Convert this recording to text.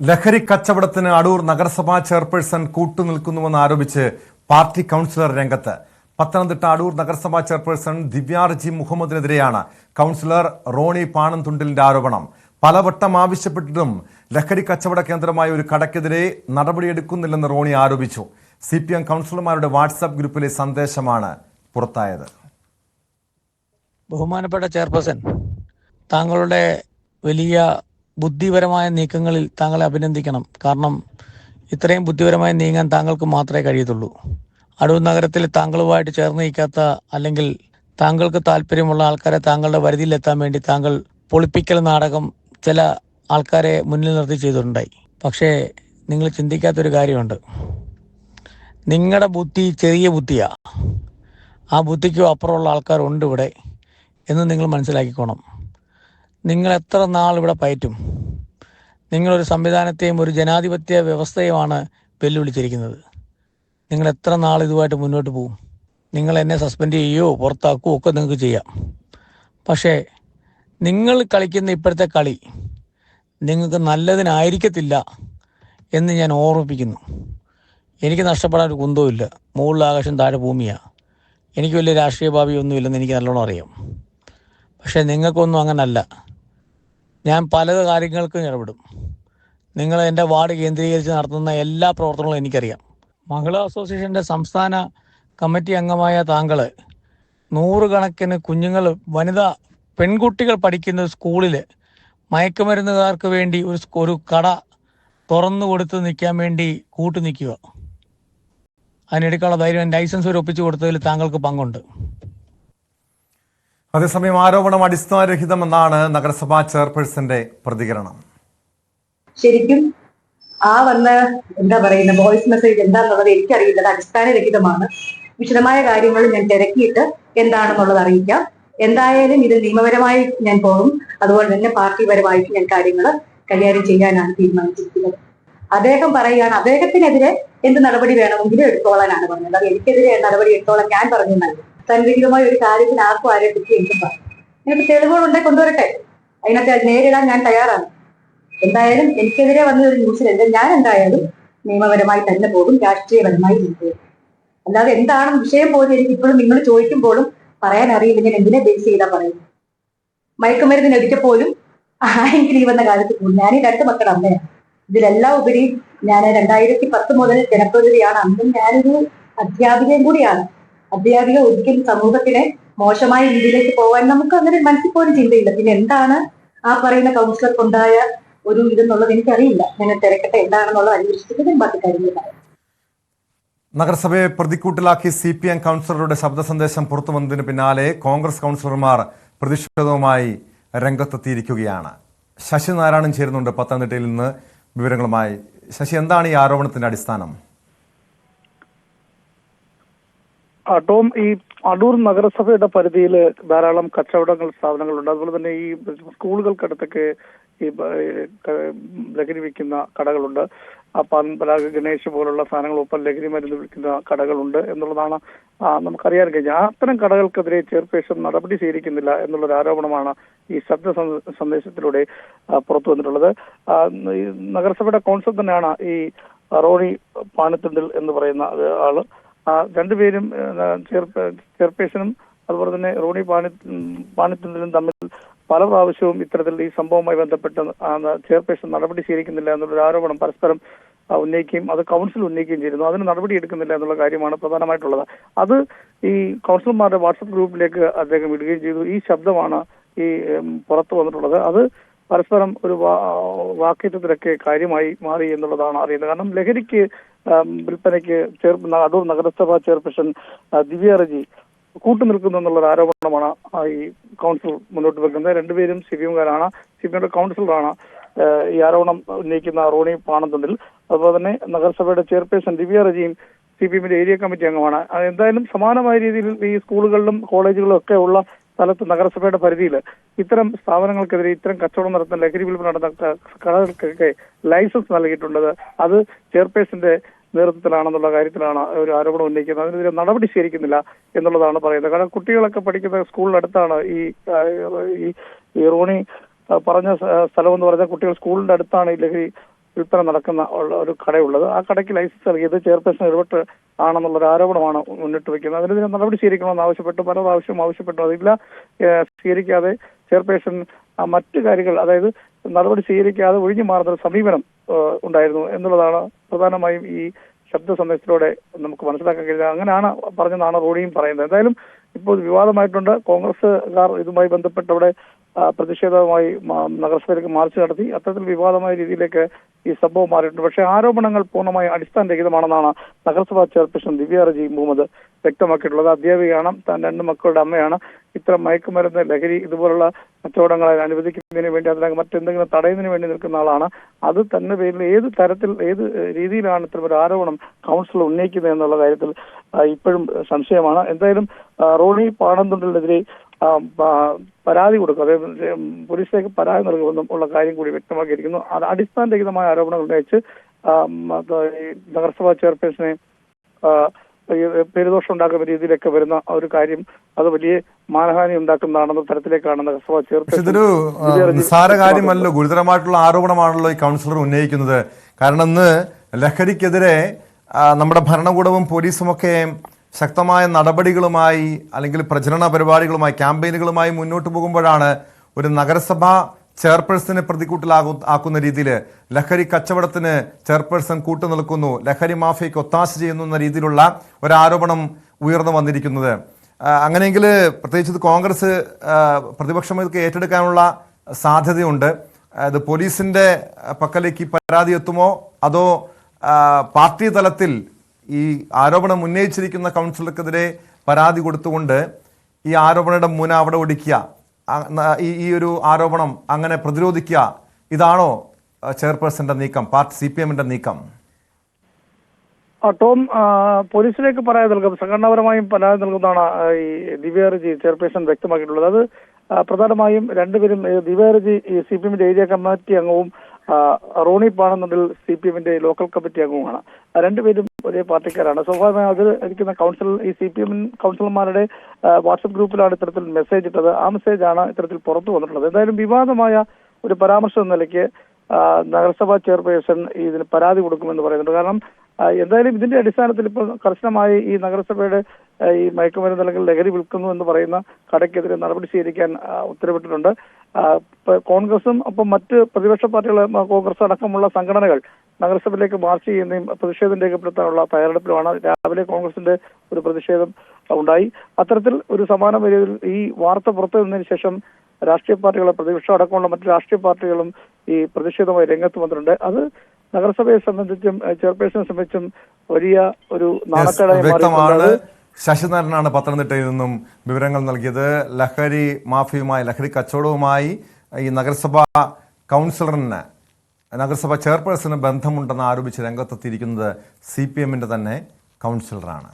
ലഹരി കച്ചവടത്തിന് അടൂർ നഗരസഭാ ചെയർപേഴ്സൺ കൂട്ടുനിൽക്കുന്നുവെന്ന് ആരോപിച്ച് പാർട്ടി കൗൺസിലർ രംഗത്ത്. പത്തനംതിട്ട അടൂർ നഗരസഭാ ചെയർപേഴ്സൺ ദിവ്യാർജി മുഹമ്മദിനെതിരെയാണ് കൗൺസിലർ റോണി പാണംതുണ്ടിലിന്റെ ആരോപണം. പലവട്ടം ആവശ്യപ്പെട്ടിട്ടും ലഹരി കച്ചവട കേന്ദ്രമായ ഒരു കടയ്ക്കെതിരെ നടപടിയെടുക്കുന്നില്ലെന്ന് റോണി ആരോപിച്ചു. CPM കൗൺസിലർമാരുടെ വാട്സാപ്പ് ഗ്രൂപ്പിലെ സന്ദേശമാണ് പുറത്തായത്. ബഹുമാനപ്പെട്ട ചെയർപേഴ്സൺ, താങ്കളുടെ വലിയ ബുദ്ധിപരമായ നീക്കങ്ങളിൽ താങ്കളെ അഭിനന്ദിക്കണം. കാരണം ഇത്രയും ബുദ്ധിപരമായി നീങ്ങാൻ താങ്കൾക്ക് മാത്രമേ കഴിയത്തുള്ളൂ. അടൂർ നഗരത്തിൽ താങ്കളുമായിട്ട് ചേർന്ന് നിൽക്കാത്ത അല്ലെങ്കിൽ താങ്കൾക്ക് താല്പര്യമുള്ള ആൾക്കാരെ താങ്കളുടെ പരിധിയിലെത്താൻ വേണ്ടി താങ്കൾ പൊളിപ്പിക്കൽ നാടകം ചില ആൾക്കാരെ മുന്നിൽ നിർത്തി ചെയ്തിട്ടുണ്ടായി. പക്ഷേ നിങ്ങൾ ചിന്തിക്കാത്തൊരു കാര്യമുണ്ട്. നിങ്ങളുടെ ബുദ്ധി ചെറിയ ബുദ്ധിയാണ്. ആ ബുദ്ധിക്കും അപ്പുറമുള്ള ആൾക്കാരുണ്ട് ഇവിടെ എന്ന് നിങ്ങൾ മനസ്സിലാക്കിക്കോണം. നിങ്ങൾ എത്ര നാൾ ഇവിടെ പയറ്റും? നിങ്ങളൊരു സംവിധാനത്തെയും ഒരു ജനാധിപത്യ വ്യവസ്ഥയുമാണ് വെല്ലുവിളിച്ചിരിക്കുന്നത്. നിങ്ങൾ എത്ര നാൾ ഇതുമായിട്ട് മുന്നോട്ട് പോകും? നിങ്ങൾ എന്നെ സസ്പെൻഡ് ചെയ്യുകയോ പുറത്താക്കുകയോ ഒക്കെ നിങ്ങൾക്ക് ചെയ്യാം. പക്ഷേ നിങ്ങൾ കളിക്കുന്ന ഇപ്പോഴത്തെ കളി നിങ്ങൾക്ക് നല്ലതിനായിരിക്കത്തില്ല എന്ന് ഞാൻ ഓർമ്മിപ്പിക്കുന്നു. എനിക്ക് നഷ്ടപ്പെടാൻ ഒരു കുന്തവും ഇല്ല. മുകളിൽ ആകാശം താഴെ ഭൂമിയാണ്. എനിക്ക് വലിയ രാഷ്ട്രീയ ഭാവിയൊന്നുമില്ലെന്ന് എനിക്ക് നല്ലോണം അറിയാം. പക്ഷേ നിങ്ങൾക്കൊന്നും അങ്ങനല്ല. ഞാൻ പല കാര്യങ്ങൾക്കും ഇടപെടും. നിങ്ങൾ എൻ്റെ വാർഡ് കേന്ദ്രീകരിച്ച് നടത്തുന്ന എല്ലാ പ്രവർത്തനങ്ങളും എനിക്കറിയാം. മഹിളാ അസോസിയേഷൻ്റെ സംസ്ഥാന കമ്മിറ്റി അംഗമായ താങ്കൾ നൂറുകണക്കിന് കുഞ്ഞുങ്ങൾ, വനിതാ പെൺകുട്ടികൾ പഠിക്കുന്ന സ്കൂളിൽ മയക്കുമരുന്നുകാർക്ക് വേണ്ടി ഒരു കട തുറന്നു കൊടുത്ത് നിൽക്കാൻ വേണ്ടി കൂട്ടു നിൽക്കുക. അതിനെടുക്കാനുള്ള ധൈര്യം ലൈസൻസ് വരെ ഒപ്പിച്ചു കൊടുത്തതിൽ താങ്കൾക്ക് പങ്കുണ്ട്. അതേസമയം ആരോപണം അടിസ്ഥാനരഹിതമെന്നാണ് നഗരസഭാ ചെയർപേഴ്സന്റെ പ്രതികരണം. ശരിക്കും വന്ന വോയിസ് മെസ്സേജ് എന്താണെന്നുള്ളത് എനിക്കറിയില്ല. അത് അടിസ്ഥാനരഹിതമാണ്. വിശദമായ കാര്യങ്ങൾ ഞാൻ തിരക്കിയിട്ട് എന്താണെന്നുള്ളത് അറിയിക്കാം. എന്തായാലും ഇതിൽ നിയമപരമായി ഞാൻ പോകും. അതുപോലെ തന്നെ പാർട്ടിപരമായിട്ട് ഞാൻ കാര്യങ്ങൾ കൈകാര്യം ചെയ്യാനാണ് തീരുമാനിച്ചിരിക്കുന്നത്. അദ്ദേഹം പറയുകയാണ് അദ്ദേഹത്തിനെതിരെ എന്ത് നടപടി വേണമെങ്കിലും എടുത്തോളാനാണ് പറഞ്ഞത്. അത് എനിക്കെതിരെ നടപടി എടുത്തോളാൻ ഞാൻ പറഞ്ഞെന്നല്ല. സന്നിഹിതമായ ഒരു കാര്യത്തിന് ആർക്കും ആരെ പറ്റി എനിക്കും പറഞ്ഞു. എനിക്ക് തെളിവുകളുണ്ടെങ്കിൽ കൊണ്ടുവരട്ടെ. അതിനകത്ത് നേരിടാൻ ഞാൻ തയ്യാറാണ്. എന്തായാലും എനിക്കെതിരെ വന്ന ഒരു ന്യൂസിലെല്ലാം ഞാൻ എന്തായാലും നിയമപരമായി തന്നെ പോകും, രാഷ്ട്രീയപരമായി പോകും. അല്ലാതെ എന്താണ് വിഷയം പോലും എനിക്കിപ്പോഴും നിങ്ങൾ ചോദിക്കുമ്പോഴും പറയാൻ അറിയില്ല. ഞാൻ എന്തിനെ ബേസ് ചെയ്താ പറയും? മയക്കുമരുന്നിന് ഒരിക്കപ്പോലും ആരെങ്കിലും ഈ വന്ന കാലത്ത് പോകും. ഞാൻ ഈ 2 മക്കളുടെ അമ്മയാണ്. ഇതിലെല്ലാം ഉപരി ഞാൻ 2010 മുതൽ ജനപ്രതിനിധിയാണ്. അന്നും ഞാനൊരു അധ്യാപികയും കൂടിയാണ്. അധ്യാപിക ഒരിക്കലും സമൂഹത്തിനെ മോശമായ രീതിയിലേക്ക് പോകാൻ നമുക്ക് അങ്ങനെ മനസ്സിൽ പോലും ചിന്തയില്ല. പിന്നെ എന്താണ് പറയുന്ന കൗൺസിലർക്കുണ്ടായ ഒരു ഇതെന്നുള്ളത് എനിക്കറിയില്ല. ഞാൻ തിരക്കട്ടെ, എന്താണെന്നുള്ളത് അന്വേഷിച്ചിട്ട് ഞാൻ ബാക്കി കാര്യമില്ല. നഗരസഭയെ പ്രതിക്കൂട്ടിലാക്കി CPM കൗൺസിലറുടെ ശബ്ദ സന്ദേശം പുറത്തു വന്നതിന് പിന്നാലെ കോൺഗ്രസ് കൗൺസിലർമാർ പ്രതിഷേധവുമായി രംഗത്തെത്തിയിരിക്കുകയാണ്. ശശി നാരായണൻ ചേരുന്നുണ്ട് പത്തനംതിട്ടയിൽ നിന്ന് വിവരങ്ങളുമായി. ശശി, എന്താണ് ഈ ആരോപണത്തിന്റെ അടിസ്ഥാനം? ടോം, ഈ അടൂർ നഗരസഭയുടെ പരിധിയിൽ ധാരാളം സ്ഥാപനങ്ങളുണ്ട്. അതുപോലെ തന്നെ ഈ സ്കൂളുകൾക്കടുത്തൊക്കെ ഈ ലഹരി വിൽക്കുന്ന കടകളുണ്ട്. പരാഗ് ഗണേഷ് പോലുള്ള സാധനങ്ങൾ ഒപ്പം ലഹരി മരുന്ന് വിൽക്കുന്ന കടകളുണ്ട് എന്നുള്ളതാണ് നമുക്കറിയാൻ കഴിഞ്ഞത്. അത്തരം കടകൾക്കെതിരെ ചെയർപേഴ്സൺ നടപടി സ്വീകരിക്കുന്നില്ല എന്നുള്ളൊരു ആരോപണമാണ് ഈ ശബ്ദ സന്ദേശത്തിലൂടെ പുറത്തു വന്നിട്ടുള്ളത്. ഈ നഗരസഭയുടെ കൗൺസിലർ തന്നെയാണ് ഈ റോണി പാണത്തുണ്ടിൽ എന്ന് പറയുന്ന ആള്. രണ്ടുപേരും ചെയർപേഴ്സണും അതുപോലെ തന്നെ റോണി പാണത്തുണ്ടിലും തമ്മിൽ പല പ്രാവശ്യവും ഇത്തരത്തിൽ ഈ സംഭവവുമായി ബന്ധപ്പെട്ട് ചെയർപേഴ്സൺ നടപടി സ്വീകരിക്കുന്നില്ല എന്നുള്ളൊരു ആരോപണം പരസ്പരം ഉന്നയിക്കുകയും അത് കൗൺസിൽ ഉന്നയിക്കുകയും ചെയ്യുന്നു. അതിന് നടപടി എടുക്കുന്നില്ല എന്നുള്ള കാര്യമാണ് പ്രധാനമായിട്ടുള്ളത്. അത് ഈ കൗൺസിലർമാരുടെ വാട്സപ്പ് ഗ്രൂപ്പിലേക്ക് അദ്ദേഹം ഇടുകയും ചെയ്തു. ഈ ശബ്ദമാണ് ഈ പുറത്തു വന്നിട്ടുള്ളത്. അത് പരസ്പരം ഒരു വാക്കേറ്റത്തിലൊക്കെ കാര്യമായി മാറി എന്നുള്ളതാണ് അറിയുന്നത്. കാരണം ലഹരിക്ക് വിൽപ്പനയ്ക്ക് അടൂർ നഗരസഭാ ചെയർപേഴ്സൺ ദിവ്യാർജി കൂട്ടുനിൽക്കുന്നു എന്നുള്ളൊരു ആരോപണമാണ് ഈ കൗൺസിൽ മുന്നോട്ട് വെക്കുന്നത്. രണ്ടുപേരും CPMകാരാണ്. CPMയുടെ കൗൺസിലറാണ് ഈ ആരോപണം ഉന്നയിക്കുന്ന റോണി പാണത്തുണ്ടിൽ. അതുപോലെ തന്നെ നഗരസഭയുടെ ചെയർപേഴ്സൺ ദിവ്യാർജിയും CPMന്റെ ഏരിയ കമ്മിറ്റി അംഗമാണ്. എന്തായാലും സമാനമായ രീതിയിൽ ഈ സ്കൂളുകളിലും കോളേജുകളിലും ഒക്കെ ഉള്ള സ്ഥലത്ത് നഗരസഭയുടെ പരിധിയിൽ ഇത്തരം സ്ഥാപനങ്ങൾക്കെതിരെ ഇത്തരം കച്ചവടം നടത്തുന്ന ലഹരി വിൽപ്പന നടത്തുന്ന കടകൾക്കൊക്കെ ലൈസൻസ് നൽകിയിട്ടുള്ളത് അത് ചെയർപേഴ്സന്റെ നേതൃത്വത്തിലാണെന്നുള്ള കാര്യത്തിലാണ് ഒരു ആരോപണം ഉന്നയിക്കുന്നത്. അതിനെതിരെ നടപടി സ്വീകരിക്കുന്നില്ല എന്നുള്ളതാണ് പറയുന്നത്. കാരണം കുട്ടികളൊക്കെ പഠിക്കുന്ന സ്കൂളിനടുത്താണ് ഈ റോണി പറഞ്ഞ സ്ഥലം എന്ന് പറഞ്ഞാൽ കുട്ടികൾ സ്കൂളിന്റെ അടുത്താണ് ഈ ലഹരി വിൽപ്പന നടക്കുന്ന ഒരു കടയുള്ളത്. ആ കടയ്ക്ക് ലൈസൻസ് നൽകിയത് ചെയർപേഴ്സൺ ഇടപെട്ട് ആണെന്നുള്ളൊരു ആരോപണമാണ് മുന്നിട്ട് വയ്ക്കുന്നത്. അതിനെതിരെ നടപടി സ്വീകരിക്കണമെന്ന് ആവശ്യപ്പെട്ടു, പല പ്രാവശ്യം ആവശ്യപ്പെട്ടു. അതില്ല, സ്വീകരിക്കാതെ ചെയർപേഴ്സൺ മറ്റു കാര്യങ്ങൾ, അതായത് നടപടി സ്വീകരിക്കാതെ ഒഴിഞ്ഞു മാറുന്ന സമീപനം ഉണ്ടായിരുന്നു എന്നുള്ളതാണ് പ്രധാനമായും ഈ ശബ്ദ സന്ദേശത്തിലൂടെ നമുക്ക് മനസ്സിലാക്കാൻ കഴിയുന്നത്. അങ്ങനെയാണ് പറഞ്ഞെന്നാണ് റോണിയും പറയുന്നത്. എന്തായാലും ഇപ്പോൾ വിവാദമായിട്ടുണ്ട്. കോൺഗ്രസ്സുകാർ ഇതുമായി ബന്ധപ്പെട്ട് അവിടെ പ്രതിഷേധവുമായി നഗരസഭയിലേക്ക് മാർച്ച് നടത്തി. അത്തരത്തിൽ വിവാദമായ രീതിയിലേക്ക് ഈ സംഭവം മാറിയിട്ടുണ്ട്. പക്ഷേ ആരോപണങ്ങൾ പൂർണ്ണമായും അടിസ്ഥാനരഹിതമാണെന്നാണ് നഗരസഭാ ചെയർപേഴ്സൺ ദിവ്യ റജി മുഹമ്മദ് വ്യക്തമാക്കിയിട്ടുള്ളത്. അധ്യാപികയാണ്, താൻ 2 മക്കളുടെ അമ്മയാണ്. ഇത്തരം മയക്കുമരുന്ന്, ലഹരി ഇതുപോലുള്ള കച്ചവടങ്ങളെ അനുവദിക്കുന്നതിന് വേണ്ടി, അതിനകത്ത് മറ്റെന്തെങ്കിലും തടയുന്നതിന് വേണ്ടി നിൽക്കുന്ന ആളാണ്. അത് തന്നെ പേരിൽ ഏത് തരത്തിൽ ഏത് രീതിയിലാണ് ഇത്തരം ഒരു ആരോപണം കൗൺസിൽ ഉന്നയിക്കുന്നത് എന്നുള്ള കാര്യത്തിൽ ഇപ്പോഴും സംശയമാണ്. എന്തായാലും റോണി പാണന്തുണ്ടലിനെതിരെ പരാതി കൊടുക്കും, അതായത് പോലീസിലേക്ക് പരാതി നൽകുമെന്നും ഉള്ള കാര്യം കൂടി വ്യക്തമാക്കിയിരിക്കുന്നു. അത് അടിസ്ഥാനരഹിതമായ ആരോപണങ്ങൾ ഉന്നയിച്ച് നഗരസഭാ ചെയർപേഴ്സണെ പെരുദോഷം ഉണ്ടാക്കുന്ന രീതിയിലൊക്കെ വരുന്ന ഒരു കാര്യം അത് വലിയ മാനഹാനി ഉണ്ടാക്കുന്നതാണെന്ന തരത്തിലേക്കാണ് നഗരസഭാ ചെയർപേഴ്സൺ. ഇതൊരു നിസ്സാര കാര്യമല്ലോ, ഗുരുതരമായിട്ടുള്ള ആരോപണമാണല്ലോ ഈ കൗൺസിലർ ഉന്നയിക്കുന്നത്. കാരണം ഇന്ന് ലഹരിക്കെതിരെ നമ്മുടെ ഭരണകൂടവും പോലീസും ഒക്കെ ശക്തമായ നടപടികളുമായി അല്ലെങ്കിൽ പ്രചരണ പരിപാടികളുമായി, ക്യാമ്പയിനുകളുമായി മുന്നോട്ട് പോകുമ്പോഴാണ് ഒരു നഗരസഭ ചെയർപേഴ്സണെ പ്രതിക്കൂട്ടിലാക്കുന്ന രീതിയിൽ ലഹരി കച്ചവടത്തിന് ചെയർപേഴ്സൺ കൂട്ടുനിൽക്കുന്നു, ലഹരി മാഫിയയ്ക്ക് ഒത്താശ ചെയ്യുന്നു എന്ന രീതിയിലുള്ള ഒരു ആരോപണം ഉയർന്നു വന്നിരിക്കുന്നത്. അങ്ങനെയെങ്കിൽ പ്രത്യേകിച്ച് കോൺഗ്രസ് പ്രതിപക്ഷം ഇതൊക്കെ ഏറ്റെടുക്കാനുള്ള സാധ്യതയുണ്ട്. അത് പോലീസിന്റെ പക്കലേക്ക് പരാതി എത്തുമോ, അതോ പാർട്ടി തലത്തിൽ ഈ ആരോപണം ഉന്നയിച്ചിരിക്കുന്ന കൗൺസിലർക്കെതിരെ പരാതി കൊടുത്തുകൊണ്ട് ഈ ആരോപണയുടെ മുന അവിടെ ഒടിക്കുക, ഈ ഒരു ആരോപണം അങ്ങനെ പ്രതിരോധിക്കുക, ഇതാണോ ചെയർപേഴ്സന്റെ നീക്കം, പാർട്ടി CPM-ന്റെ നീക്കം? ടോം, പോലീസിലേക്ക് പരാതി നൽകും, സംഘടനാപരമായും പരാതി നൽകുന്നതാണ് ഈ ദിവ്യ റജി ചെയർപേഴ്സൺ വ്യക്തമാക്കിയിട്ടുള്ളത്. അത് പ്രധാനമായും രണ്ടുപേരും, ദിവ്യ റജി CPM-ന്റെ ഏരിയ കമ്മിറ്റി അംഗവും റോണി പാണന്തുണ്ടൽ CPM-ന്റെ ലോക്കൽ കമ്മിറ്റി അംഗവുമാണ്. രണ്ടുപേരും ഒരേ പാർട്ടിക്കാരാണ്. സ്വാഭാവികമായി അതിൽ ഇരിക്കുന്ന കൗൺസിൽ, ഈ CPM കൗൺസിലർമാരുടെ വാട്സപ്പ് ഗ്രൂപ്പിലാണ് ഇത്തരത്തിൽ മെസ്സേജ് ഇട്ടത്. ആ മെസ്സേജാണ് ഇത്തരത്തിൽ പുറത്തു വന്നിട്ടുള്ളത്. എന്തായാലും വിവാദമായ ഒരു പരാമർശം എന്ന നിലയ്ക്ക് നഗരസഭാ ചെയർപേഴ്സൺ ഇതിന് പരാതി കൊടുക്കുമെന്ന് പറയുന്നുണ്ട്. കാരണം എന്തായാലും ഇതിന്റെ അടിസ്ഥാനത്തിൽ ഇപ്പോൾ കർശനമായി ഈ നഗരസഭയുടെ ഈ മയക്കുമരുന്ന് അല്ലെങ്കിൽ ലഹരി വിൽക്കുന്നു എന്ന് പറയുന്ന കടയ്ക്കെതിരെ നടപടി സ്വീകരിക്കാൻ ഉത്തരവിട്ടിട്ടുണ്ട്. കോൺഗ്രസും ഒപ്പം മറ്റ് പ്രതിപക്ഷ പാർട്ടികൾ, കോൺഗ്രസ് അടക്കമുള്ള സംഘടനകൾ നഗരസഭയിലേക്ക് മാർച്ച് ചെയ്യുന്നതും പ്രതിഷേധം രേഖപ്പെടുത്താനുള്ള തയ്യാറെടുപ്പിലുമാണ്. രാവിലെ കോൺഗ്രസിന്റെ ഒരു പ്രതിഷേധം ഉണ്ടായി. അത്തരത്തിൽ ഒരു സമാന രീതിയിൽ ഈ വാർത്ത പുറത്തു വന്നതിന് ശേഷം രാഷ്ട്രീയ പാർട്ടികൾ, പ്രതിപക്ഷം അടക്കമുള്ള മറ്റ് രാഷ്ട്രീയ പാർട്ടികളും ഈ പ്രതിഷേധമായി രംഗത്ത് വന്നിട്ടുണ്ട്. അത് നഗരസഭയെ സംബന്ധിച്ചും ചെയർപേഴ്സണെ സംബന്ധിച്ചും വലിയ ഒരു നാണക്കേടായി വ്യക്തമാണ്. ശശിനാരായണനാണ് പത്തനംതിട്ടയിൽ നിന്നും വിവരങ്ങൾ നൽകിയത്. ലഹരി മാഫിയുമായി, ലഹരി കച്ചവടവുമായി ഈ നഗരസഭാ കൗൺസിലറിന്, നഗരസഭാ ചെയർപേഴ്സണ് ബന്ധമുണ്ടെന്ന് ആരോപിച്ച് രംഗത്തെത്തിയിരിക്കുന്നത് CPM-ന്റെ തന്നെ കൗൺസിലറാണ്.